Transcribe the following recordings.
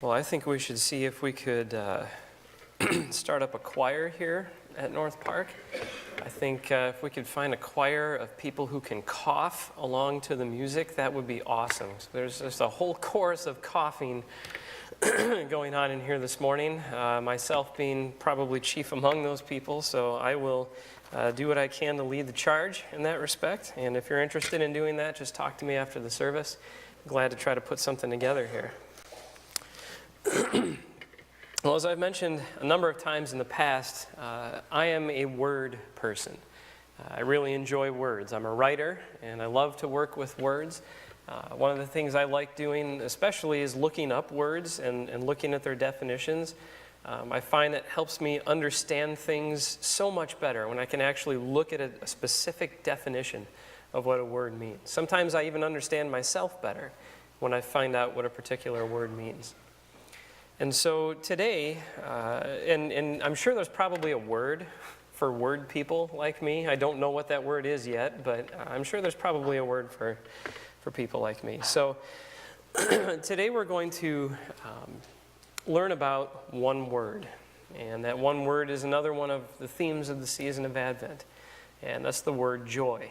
Well, I think we should see if we could start up a choir here at North Park. I think if we could find a choir of people who can cough along to the music, that would be awesome. So there's just a whole chorus of coughing going on in here this morning, myself being probably chief among those people, so I will do what I can to lead the charge in that respect. And if you're interested in doing that, just talk to me after the service. I'm glad to try to put something together here. Well, as I've mentioned a number of times in the past, I am a word person. I really enjoy words. I'm a writer, and I love to work with words. One of the things I like doing especially is looking up words and looking at their definitions. I find it helps me understand things so much better when I can actually look at a specific definition of what a word means. Sometimes I even understand myself better when I find out what a particular word means. And so today, and I'm sure there's probably a word for word people like me. I don't know what that word is yet, but I'm sure there's probably a word for people like me. So today we're going to learn about one word. And that one word is another one of the themes of the season of Advent. And that's the word joy.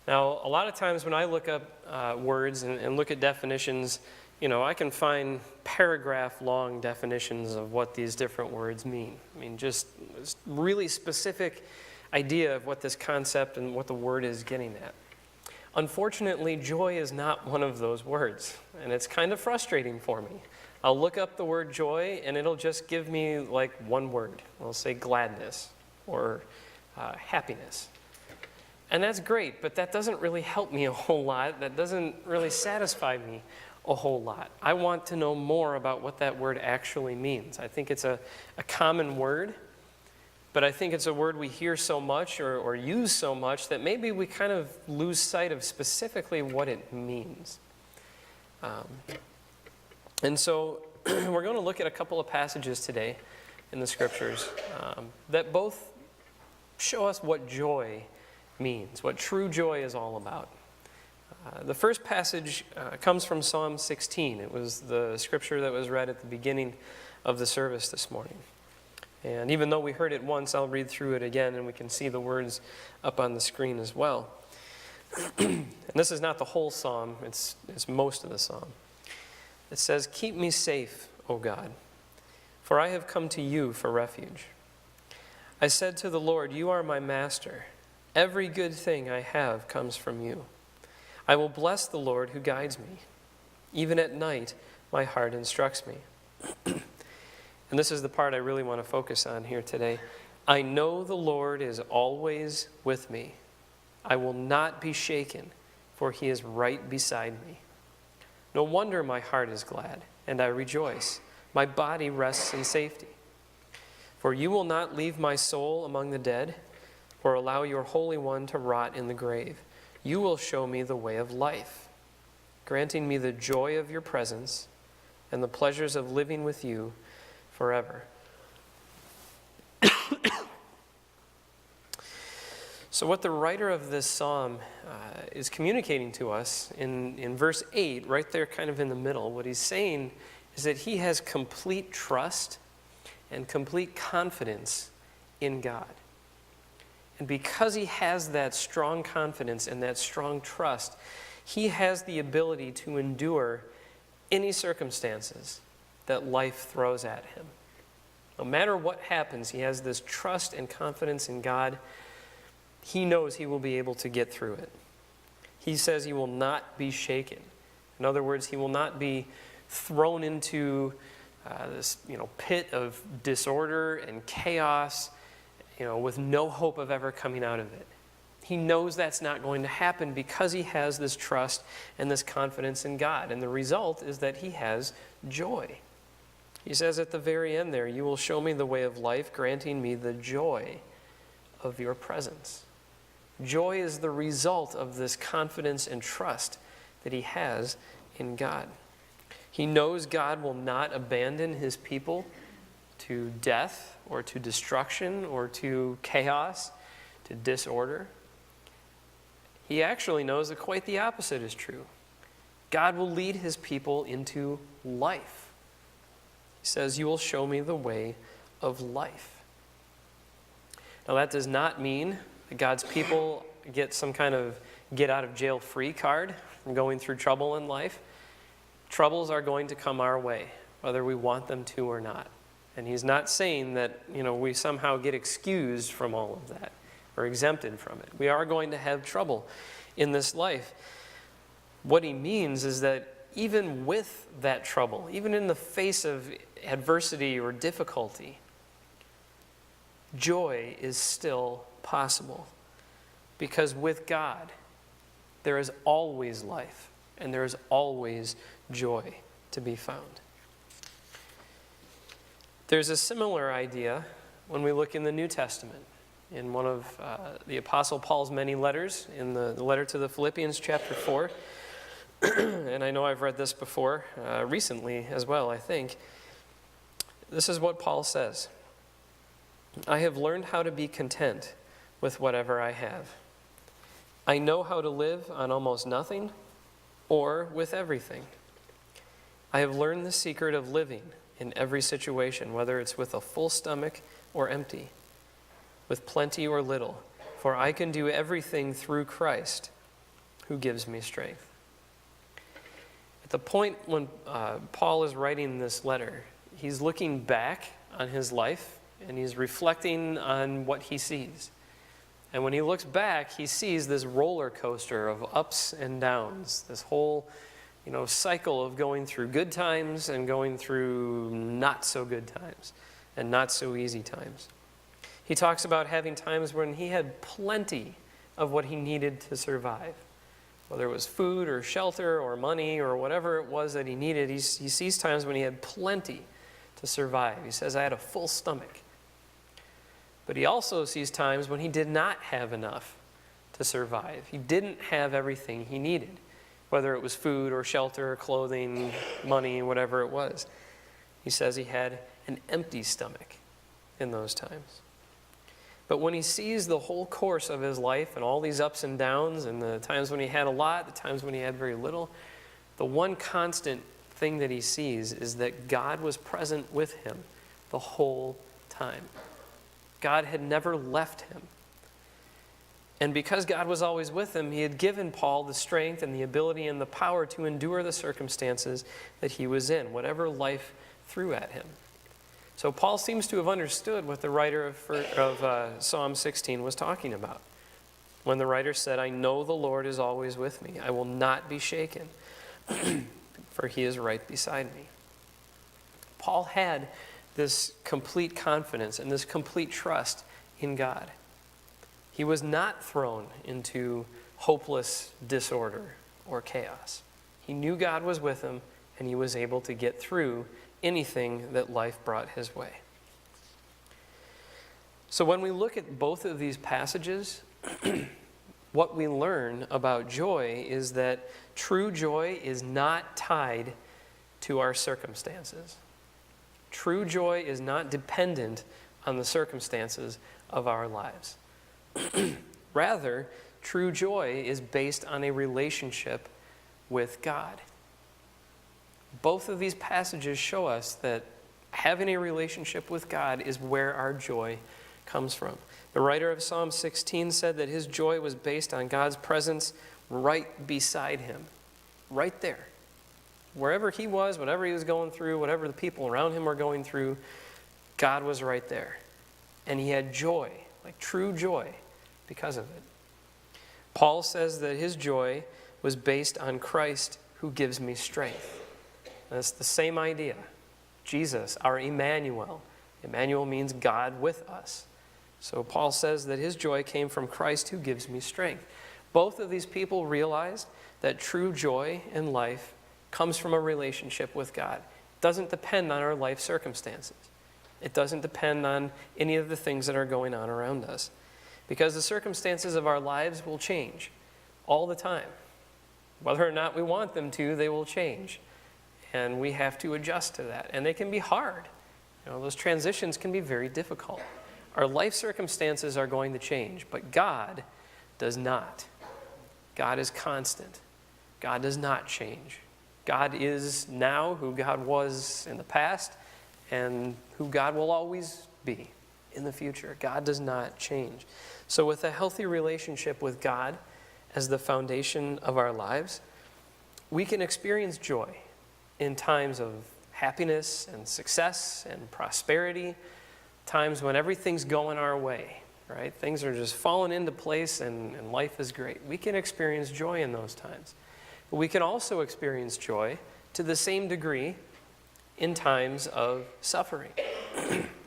Now, a lot of times when I look up words and look at definitions, you know, I can find paragraph-long definitions of what these different words mean. I mean, just really specific idea of what this concept and what the word is getting at. Unfortunately, joy is not one of those words, and it's kind of frustrating for me. I'll look up the word joy, and it'll just give me like one word. It'll say gladness or happiness. And that's great, but that doesn't really help me a whole lot. That doesn't really satisfy me a whole lot. I want to know more about what that word actually means. I think it's a common word, but I think it's a word we hear so much or use so much that maybe we kind of lose sight of specifically what it means. And so we're going to look at a couple of passages today in the Scriptures that both show us what joy means, what true joy is all about. The first passage comes from Psalm 16. It was the scripture that was read at the beginning of the service this morning. And even though we heard it once, I'll read through it again, and we can see the words up on the screen as well. And this is not the whole psalm, it's most of the psalm. It says, "Keep me safe, O God, for I have come to you for refuge. I said to the Lord, you are my master. Every good thing I have comes from you. I will bless the Lord who guides me. Even at night, my heart instructs me." And this is the part I really want to focus on here today. "I know the Lord is always with me. I will not be shaken, for he is right beside me. No wonder my heart is glad, and I rejoice. My body rests in safety. For you will not leave my soul among the dead, or allow your Holy One to rot in the grave. You will show me the way of life, granting me the joy of your presence and the pleasures of living with you forever." So what the writer of this psalm is communicating to us in verse 8, right there kind of in the middle, what he's saying is that he has complete trust and complete confidence in God. And because he has that strong confidence and that strong trust, he has the ability to endure any circumstances that life throws at him. No matter what happens, he has this trust and confidence in God. He knows he will be able to get through it. He says he will not be shaken. In other words, he will not be thrown into this pit of disorder and chaos, with no hope of ever coming out of it. He knows that's not going to happen because he has this trust and this confidence in God. And the result is that he has joy. He says at the very end there, "You will show me the way of life, granting me the joy of your presence." Joy is the result of this confidence and trust that he has in God. He knows God will not abandon his people to death or to destruction or to chaos, to disorder. He actually knows that quite the opposite is true. God will lead his people into life, says, "You will show me the way of life." Now, that does not mean that God's people get some kind of get-out-of-jail-free card from going through trouble in life. Troubles are going to come our way, whether we want them to or not. And he's not saying that, we somehow get excused from all of that or exempted from it. We are going to have trouble in this life. What he means is that even with that trouble, even in the face of adversity or difficulty, joy is still possible. Because with God, there is always life and there is always joy to be found. There's a similar idea when we look in the New Testament. In one of the Apostle Paul's many letters, in the letter to the Philippians chapter 4, and I know I've read this before, recently as well, I think. This is what Paul says. "I have learned how to be content with whatever I have. I know how to live on almost nothing or with everything. I have learned the secret of living in every situation, whether it's with a full stomach or empty, with plenty or little, for I can do everything through Christ who gives me strength." At the point when Paul is writing this letter, he's looking back on his life and he's reflecting on what he sees. And when he looks back, he sees this roller coaster of ups and downs, this whole cycle of going through good times and going through not so good times and not so easy times. He talks about having times when he had plenty of what he needed to survive, whether it was food or shelter or money or whatever it was that he needed. He sees times when he had plenty to survive. He says, "I had a full stomach." But he also sees times when he did not have enough to survive. He didn't have everything he needed, whether it was food or shelter, clothing, money, whatever it was. He says he had an empty stomach in those times. But when he sees the whole course of his life and all these ups and downs and the times when he had a lot, the times when he had very little, the one constant thing that he sees is that God was present with him the whole time. God had never left him. And because God was always with him, he had given Paul the strength and the ability and the power to endure the circumstances that he was in, whatever life threw at him. So Paul seems to have understood what the writer of Psalm 16 was talking about. When the writer said, "I know the Lord is always with me. I will not be shaken, for he is right beside me." Paul had this complete confidence and this complete trust in God. He was not thrown into hopeless disorder or chaos. He knew God was with him, and he was able to get through anything that life brought his way. So when we look at both of these passages, what we learn about joy is that true joy is not tied to our circumstances. True joy is not dependent on the circumstances of our lives. Rather, true joy is based on a relationship with God. Both of these passages show us that having a relationship with God is where our joy comes from. The writer of Psalm 16 said that his joy was based on God's presence right beside him, right there. Wherever he was, whatever he was going through, whatever the people around him were going through, God was right there. And he had joy, like true joy, because of it. Paul says that his joy was based on Christ who gives me strength. That's the same idea. Jesus, our Emmanuel. Emmanuel means God with us. So Paul says that his joy came from Christ who gives me strength. Both of these people realized that true joy in life comes from a relationship with God. It doesn't depend on our life circumstances. It doesn't depend on any of the things that are going on around us. Because the circumstances of our lives will change all the time. Whether or not we want them to, they will change. And we have to adjust to that. And they can be hard. Those transitions can be very difficult. Our life circumstances are going to change, but God does not. God is constant. God does not change. God is now who God was in the past, and who God will always be in the future. God does not change. So with a healthy relationship with God as the foundation of our lives, we can experience joy in times of happiness and success and prosperity, times when everything's going our way, right? Things are just falling into place and life is great. We can experience joy in those times. But we can also experience joy to the same degree in times of suffering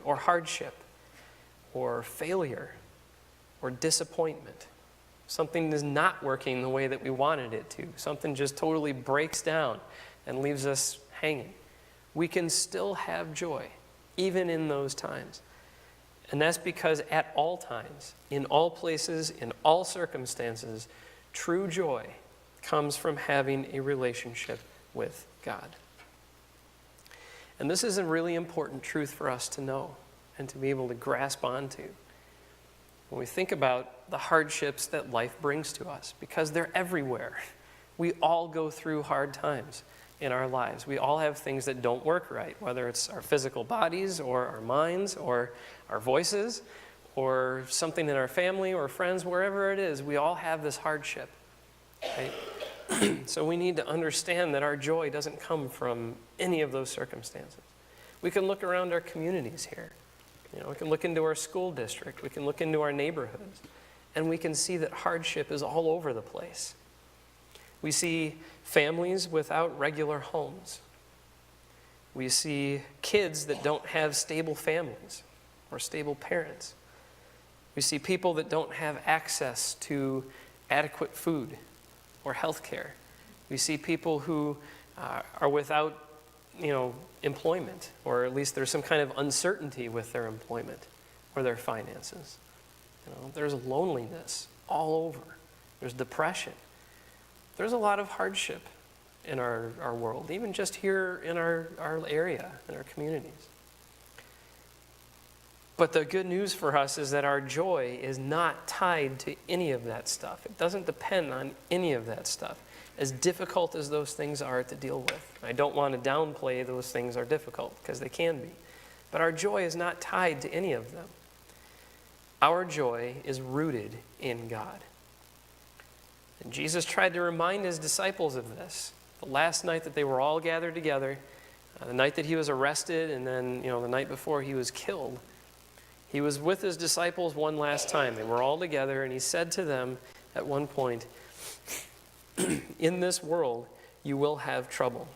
or hardship or failure or disappointment. Something is not working the way that we wanted it to. Something just totally breaks down and leaves us hanging. We can still have joy, even in those times. And that's because at all times, in all places, in all circumstances, true joy comes from having a relationship with God. And this is a really important truth for us to know and to be able to grasp onto when we think about the hardships that life brings to us, because they're everywhere. We all go through hard times in our lives. We all have things that don't work right, whether it's our physical bodies or our minds or our voices or something in our family or friends, wherever it is. We all have this hardship, right? So we need to understand that our joy doesn't come from any of those circumstances. We can look around our communities here. We can look into our school district. We can look into our neighborhoods. And we can see that hardship is all over the place. We see families without regular homes. We see kids that don't have stable families or stable parents. We see people that don't have access to adequate food or health care. We see people who are without, employment, or at least there's some kind of uncertainty with their employment or their finances. There's loneliness all over. There's depression. There's a lot of hardship in our world, even just here in our area, in our communities. But the good news for us is that our joy is not tied to any of that stuff. It doesn't depend on any of that stuff, as difficult as those things are to deal with. I don't want to downplay those things are difficult, because they can be. But our joy is not tied to any of them. Our joy is rooted in God. And Jesus tried to remind his disciples of this. The last night that they were all gathered together, the night that he was arrested, and then the night before he was killed, he was with his disciples one last time. They were all together, and he said to them at one point, "In this world you will have trouble."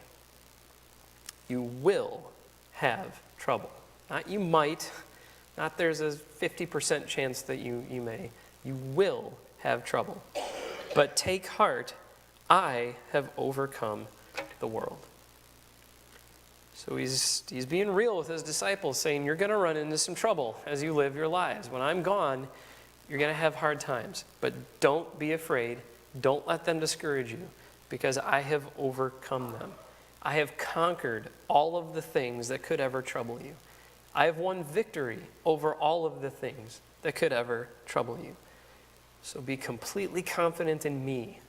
You will have trouble. Not you might, not there's a 50% chance that you may. You will have trouble. But take heart, I have overcome the world. So he's being real with his disciples, saying, you're going to run into some trouble as you live your lives. When I'm gone, you're going to have hard times. But don't be afraid. Don't let them discourage you, because I have overcome them. I have conquered all of the things that could ever trouble you. I have won victory over all of the things that could ever trouble you. So be completely confident in me,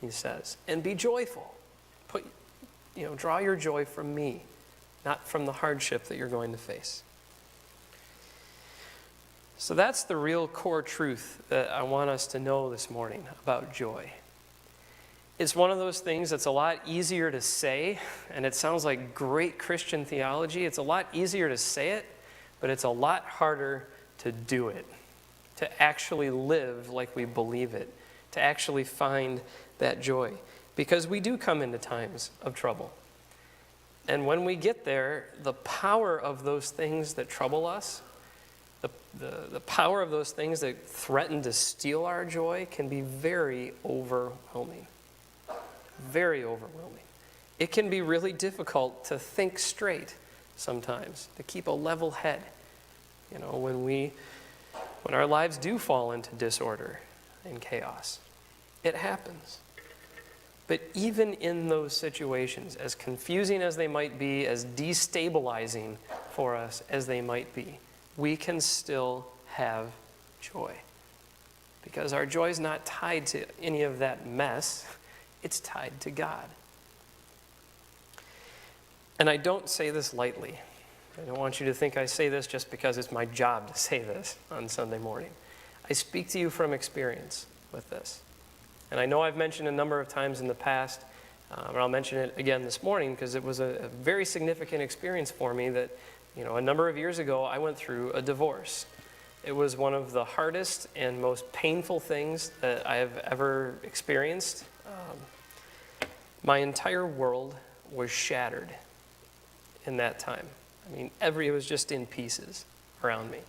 he says, and be joyful. Draw your joy from me, not from the hardship that you're going to face. So that's the real core truth that I want us to know this morning about joy. It's one of those things that's a lot easier to say, and it sounds like great Christian theology. It's a lot easier to say it, but it's a lot harder to do it, to actually live like we believe it, to actually find that joy. Because we do come into times of trouble. And when we get there, the power of those things that trouble us, the power of those things that threaten to steal our joy can be very overwhelming. Very overwhelming. It can be really difficult to think straight sometimes, to keep a level head. When our lives do fall into disorder and chaos. It happens. But even in those situations, as confusing as they might be, as destabilizing for us as they might be, we can still have joy. Because our joy is not tied to any of that mess. It's tied to God. And I don't say this lightly. I don't want you to think I say this just because it's my job to say this on Sunday morning. I speak to you from experience with this. And I know I've mentioned a number of times in the past, and I'll mention it again this morning because it was a very significant experience for me that, a number of years ago I went through a divorce. It was one of the hardest and most painful things that I have ever experienced. My entire world was shattered in that time. It was just in pieces around me.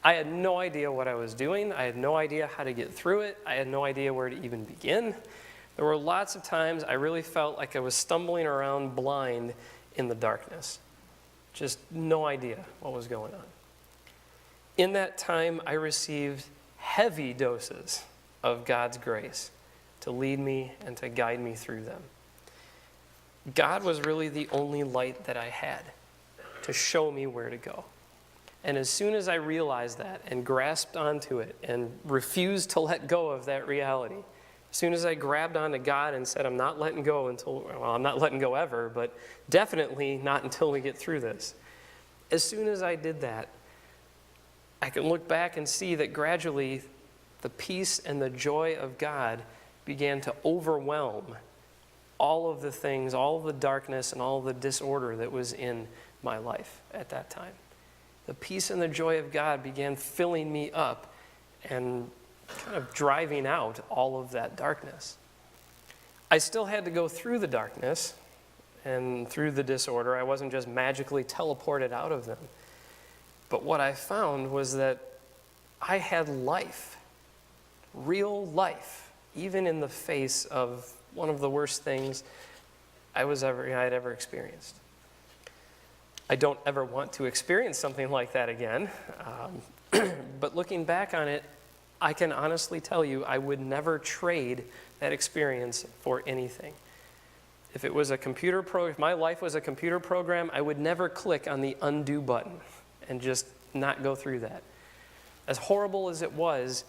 I had no idea what I was doing. I had no idea how to get through it. I had no idea where to even begin. There were lots of times I really felt like I was stumbling around blind in the darkness. Just no idea what was going on. In that time, I received heavy doses of God's grace to lead me and to guide me through them. God was really the only light that I had to show me where to go. And as soon as I realized that and grasped onto it and refused to let go of that reality, as soon as I grabbed onto God and said, I'm not letting go I'm not letting go ever, but definitely not until we get through this. As soon as I did that, I can look back and see that gradually the peace and the joy of God began to overwhelm all of the things, all of the darkness and all of the disorder that was in my life at that time. The peace and the joy of God began filling me up and kind of driving out all of that darkness. I still had to go through the darkness and through the disorder. I wasn't just magically teleported out of them. But what I found was that I had life, real life, even in the face of one of the worst things I had ever experienced. I don't ever want to experience something like that again. But looking back on it, I can honestly tell you I would never trade that experience for anything. If it was if my life was a computer program, I would never click on the undo button and just not go through that. As horrible as it was,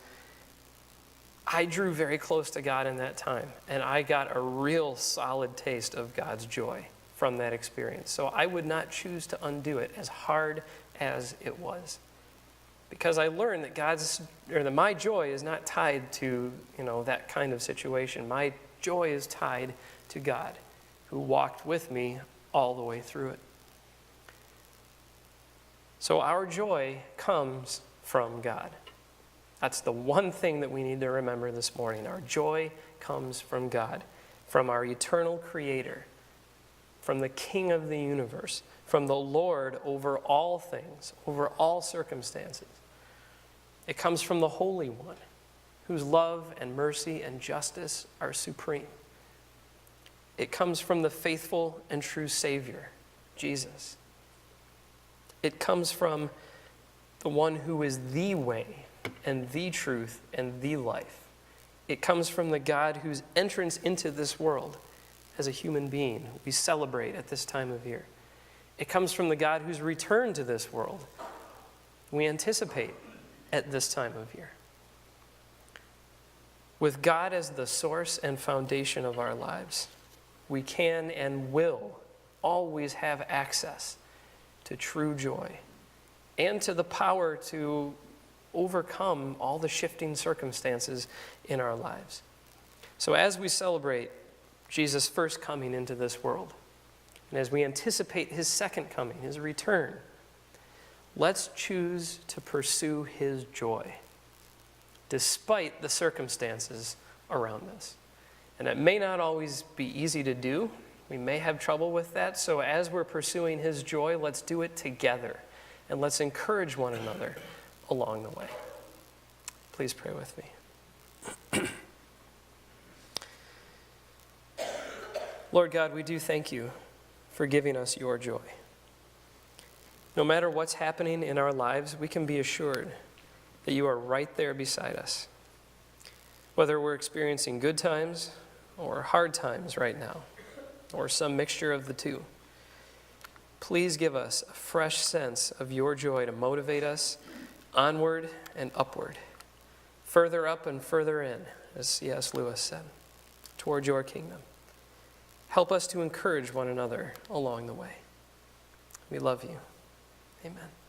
I drew very close to God in that time, and I got a real solid taste of God's joy from that experience. So I would not choose to undo it, as hard as it was. Because I learned that my joy is not tied to, that kind of situation. My joy is tied to God, who walked with me all the way through it. So our joy comes from God. That's the one thing that we need to remember this morning. Our joy comes from God, from our eternal Creator, from the King of the universe, from the Lord over all things, over all circumstances. It comes from the Holy One, whose love and mercy and justice are supreme. It comes from the faithful and true Savior, Jesus. It comes from the one who is the way and the truth and the life. It comes from the God whose entrance into this world as a human being we celebrate at this time of year. It comes from the God whose return to this world we anticipate at this time of year. With God as the source and foundation of our lives, we can and will always have access to true joy and to the power to overcome all the shifting circumstances in our lives. So as we celebrate Jesus' first coming into this world, and as we anticipate his second coming, his return, let's choose to pursue his joy despite the circumstances around us. And it may not always be easy to do. We may have trouble with that. So as we're pursuing his joy, let's do it together. And let's encourage one another along the way. Please pray with me. Lord God, we do thank you for giving us your joy. No matter what's happening in our lives, we can be assured that you are right there beside us. Whether we're experiencing good times or hard times right now, or some mixture of the two, please give us a fresh sense of your joy to motivate us onward and upward, further up and further in, as C.S. Lewis said, toward your kingdom. Help us to encourage one another along the way. We love you. Amen.